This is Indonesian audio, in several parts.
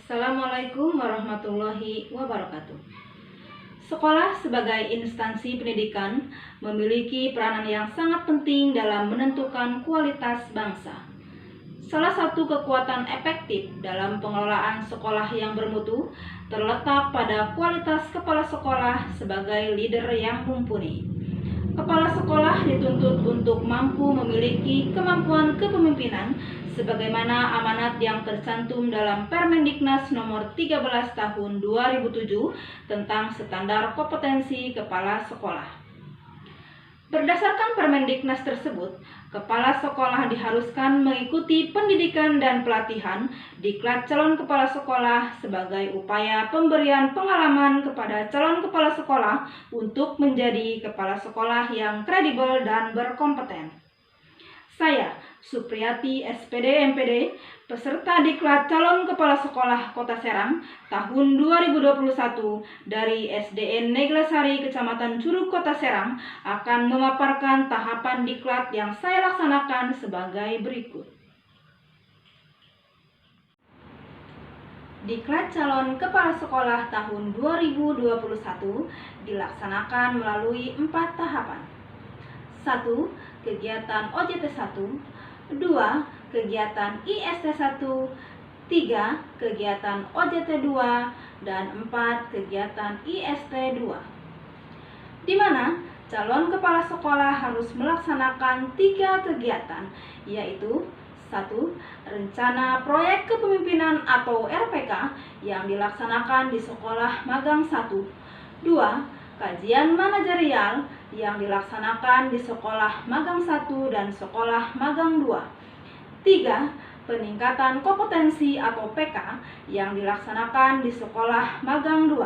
Assalamualaikum warahmatullahi wabarakatuh. Sekolah sebagai instansi pendidikan memiliki peranan yang sangat penting dalam menentukan kualitas bangsa. Salah satu kekuatan efektif dalam pengelolaan sekolah yang bermutu terletak pada kualitas kepala sekolah sebagai leader yang mumpuni. Kepala sekolah dituntut untuk mampu memiliki kemampuan kepemimpinan sebagaimana amanat yang tercantum dalam Permendiknas nomor 13 tahun 2007 tentang standar kompetensi kepala sekolah. Berdasarkan Permendiknas tersebut, kepala sekolah diharuskan mengikuti pendidikan dan pelatihan diklat calon kepala sekolah sebagai upaya pemberian pengalaman kepada calon kepala sekolah untuk menjadi kepala sekolah yang kredibel dan berkompeten. Saya, Supriyati SPD MPD, peserta diklat calon kepala sekolah Kota Serang tahun 2021 dari SDN Neglasari Kecamatan Curug Kota Serang akan memaparkan tahapan diklat yang saya laksanakan sebagai berikut. Diklat calon kepala sekolah tahun 2021 dilaksanakan melalui 4 tahapan. 1. Kegiatan OJT 1, 2. Kegiatan IST 1, 3. Kegiatan OJT 2, dan 4. Kegiatan IST 2. Di mana calon kepala sekolah harus melaksanakan 3 kegiatan, yaitu 1. Rencana Proyek Kepemimpinan atau RPK yang dilaksanakan di Sekolah Magang 1, 2. Kajian manajerial yang dilaksanakan di Sekolah Magang 1 dan Sekolah Magang 2. 3. Peningkatan kompetensi atau PK yang dilaksanakan di Sekolah Magang 2.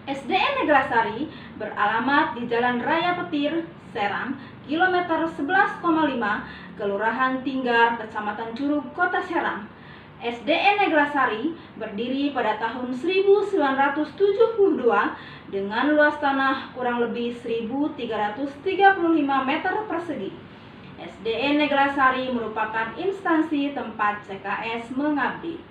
SDN Neglasari beralamat di Jalan Raya Petir, Serang, kilometer 11,5, Kelurahan Tinggar, Kecamatan Curug, Kota Serang. SDN Neglasari berdiri pada tahun 1972 dengan luas tanah kurang lebih 1.335 meter persegi. SDN Neglasari merupakan instansi tempat CKS mengabdi.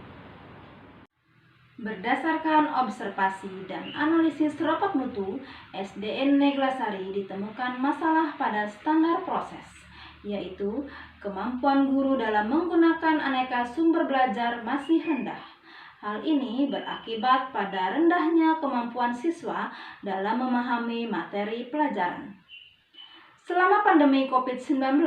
Berdasarkan observasi dan analisis rapat mutu, SDN Neglasari ditemukan masalah pada standar proses, yaitu kemampuan guru dalam menggunakan aneka sumber belajar masih rendah. Hal ini berakibat pada rendahnya kemampuan siswa dalam memahami materi pelajaran. Selama pandemi COVID-19,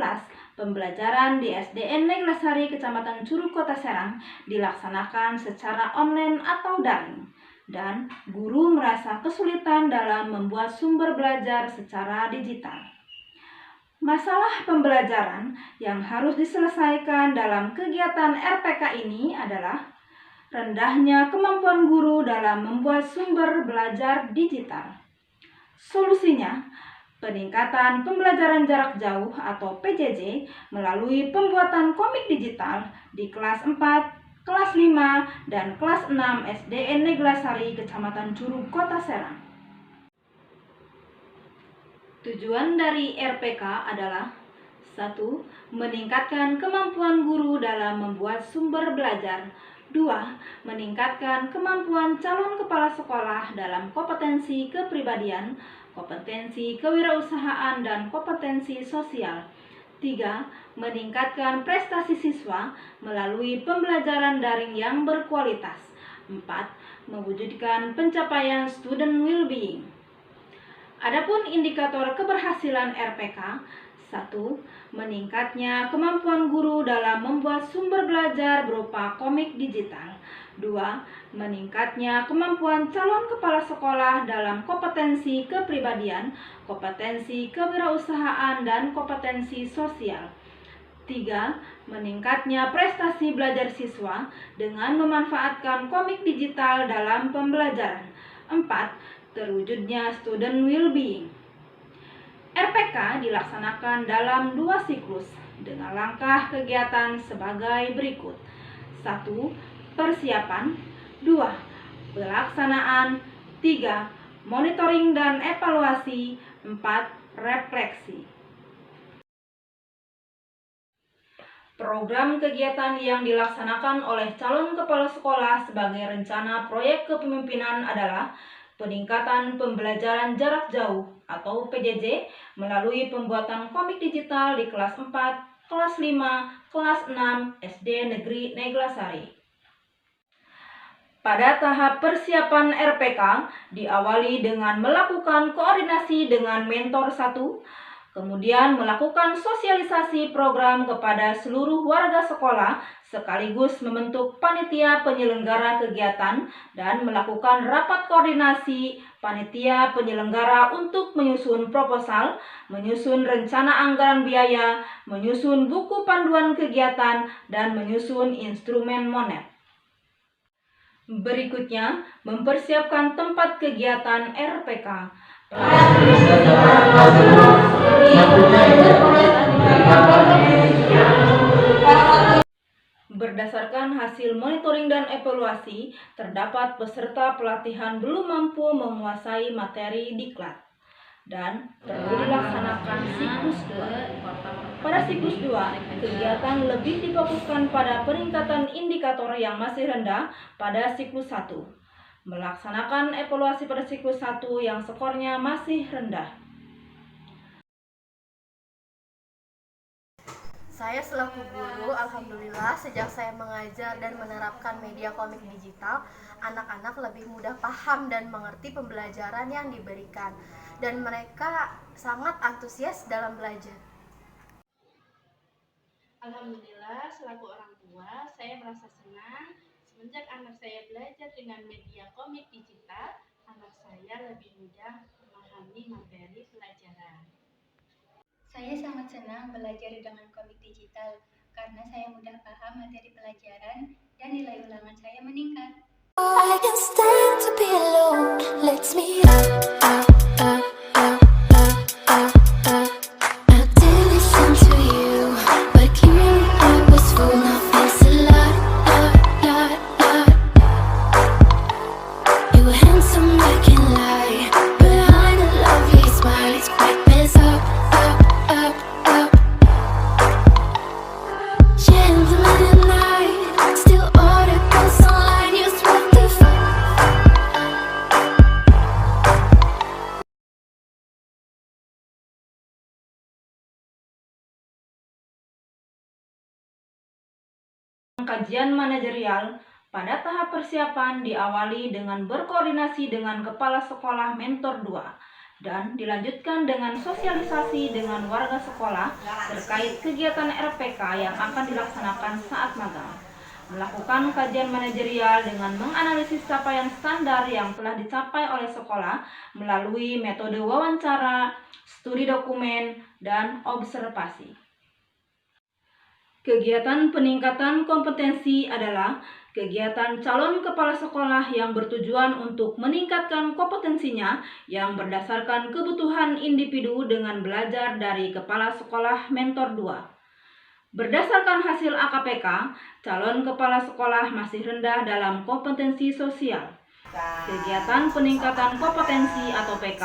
pembelajaran di SDN Neglasari Kecamatan Curug Kota Serang dilaksanakan secara online atau daring, dan guru merasa kesulitan dalam membuat sumber belajar secara digital. Masalah pembelajaran yang harus diselesaikan dalam kegiatan RPK ini adalah rendahnya kemampuan guru dalam membuat sumber belajar digital. Solusinya, peningkatan pembelajaran jarak jauh atau PJJ melalui pembuatan komik digital di kelas 4, kelas 5, dan kelas 6 SDN Neglasari Kecamatan Curug Kota Serang. Tujuan dari RPK adalah 1. Meningkatkan kemampuan guru dalam membuat sumber belajar. 2. Meningkatkan kemampuan calon kepala sekolah dalam kompetensi kepribadian, kompetensi kewirausahaan, dan kompetensi sosial. 3. Meningkatkan prestasi siswa melalui pembelajaran daring yang berkualitas. 4. Mewujudkan pencapaian student well-being. Adapun indikator keberhasilan RPK, 1. Meningkatnya kemampuan guru dalam membuat sumber belajar berupa komik digital. 2. Meningkatnya kemampuan calon kepala sekolah dalam kompetensi kepribadian, kompetensi kewirausahaan, dan kompetensi sosial. 3. Meningkatnya prestasi belajar siswa dengan memanfaatkan komik digital dalam pembelajaran. 4. Terwujudnya student well-being. RPK dilaksanakan dalam 2 siklus dengan langkah kegiatan sebagai berikut. 1. Persiapan. 2. Pelaksanaan. 3. Monitoring dan evaluasi. 4. Refleksi. Program kegiatan yang dilaksanakan oleh calon kepala sekolah sebagai rencana proyek kepemimpinan adalah peningkatan pembelajaran jarak jauh atau PJJ melalui pembuatan komik digital di kelas 4, kelas 5, kelas 6 SD Negeri Neglasari. Pada tahap persiapan RPK diawali dengan melakukan koordinasi dengan mentor 1, kemudian melakukan sosialisasi program kepada seluruh warga sekolah sekaligus membentuk panitia penyelenggara kegiatan dan melakukan rapat koordinasi panitia penyelenggara untuk menyusun proposal, menyusun rencana anggaran biaya, menyusun buku panduan kegiatan, dan menyusun instrumen monet. Berikutnya, mempersiapkan tempat kegiatan RPK. Berdasarkan hasil monitoring dan evaluasi, terdapat peserta pelatihan belum mampu menguasai materi diklat dan perlu dilaksanakan siklus 2. Pada siklus 2, kegiatan lebih difokuskan pada peningkatan indikator yang masih rendah pada siklus 1. Melaksanakan evaluasi pada siklus 1 yang skornya masih rendah. Saya selaku guru, alhamdulillah sejak saya mengajar dan menerapkan media komik digital, anak-anak lebih mudah paham dan mengerti pembelajaran yang diberikan, dan mereka sangat antusias dalam belajar. Alhamdulillah, selaku orang tua, saya merasa senang semenjak anak saya belajar dengan media komik digital, anak saya lebih mudah memahami materi pelajaran. Saya sangat senang belajar dengan komik digital karena saya mudah paham materi pelajaran dan nilai ulangan saya meningkat. I can stand to be alone. Let's meet up. I did listen to you, but clearly I was full of this a lot. You were handsome, I can lie. Behind a lovely smile, it's quite messed up. Gentleman at night, still articles online, you sweat the Kajian manajerial pada tahap persiapan diawali dengan berkoordinasi dengan kepala sekolah mentor 2 dan dilanjutkan dengan sosialisasi dengan warga sekolah terkait kegiatan RPK yang akan dilaksanakan saat magang. Melakukan kajian manajerial dengan menganalisis capaian standar yang telah dicapai oleh sekolah melalui metode wawancara, studi dokumen, dan observasi. Kegiatan peningkatan kompetensi adalah kegiatan calon kepala sekolah yang bertujuan untuk meningkatkan kompetensinya yang berdasarkan kebutuhan individu dengan belajar dari kepala sekolah mentor 2. Berdasarkan hasil AKPK, calon kepala sekolah masih rendah dalam kompetensi sosial. Kegiatan peningkatan kompetensi atau PK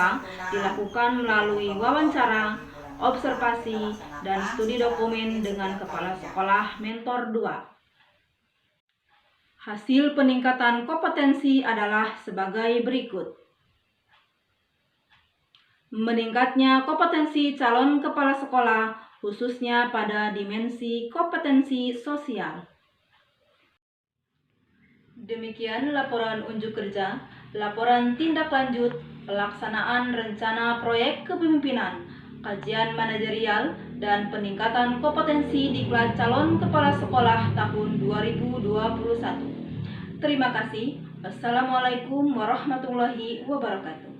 dilakukan melalui wawancara, observasi, dan studi dokumen dengan kepala sekolah mentor 2. Hasil peningkatan kompetensi adalah sebagai berikut. Meningkatnya kompetensi calon kepala sekolah khususnya pada dimensi kompetensi sosial. Demikian laporan unjuk kerja, laporan tindak lanjut, pelaksanaan rencana proyek kepemimpinan, kajian manajerial, dan peningkatan kompetensi diklat calon kepala sekolah tahun 2021. Terima kasih. Wassalamualaikum warahmatullahi wabarakatuh.